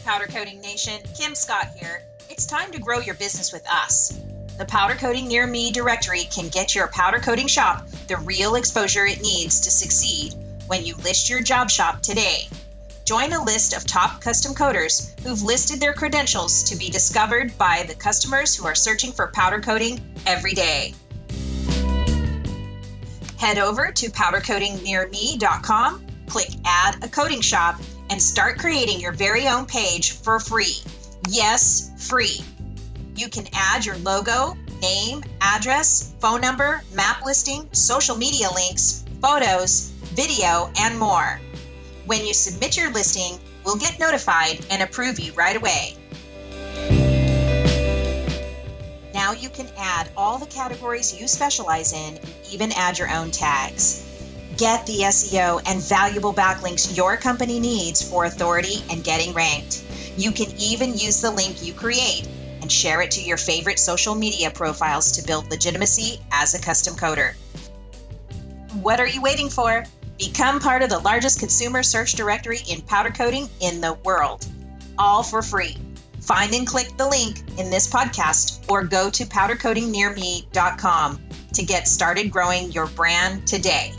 Powder Coating Nation, Kim Scott here. It's time to grow your business with us. The Powder Coating Near Me directory can get your powder coating shop the real exposure it needs to succeed when you list your job shop today. Join a list of top custom coaters who've listed their credentials to be discovered by the customers who are searching for powder coating every day. Head over to powdercoatingnearme.com, click Add a Coating Shop, and start creating your very own page for free. Yes, free. You can add your logo, name, address, phone number, map listing, social media links, photos, video, and more. When you submit your listing, we'll get notified and approve you right away. Now you can add all the categories you specialize in and even add your own tags. Get the SEO and valuable backlinks your company needs for authority and getting ranked. You can even use the link you create and share it to your favorite social media profiles to build legitimacy as a custom coder. What are you waiting for? Become part of the largest consumer search directory in powder coating in the world, all for free. Find and click the link in this podcast or go to powdercoatingnearme.com to get started growing your brand today.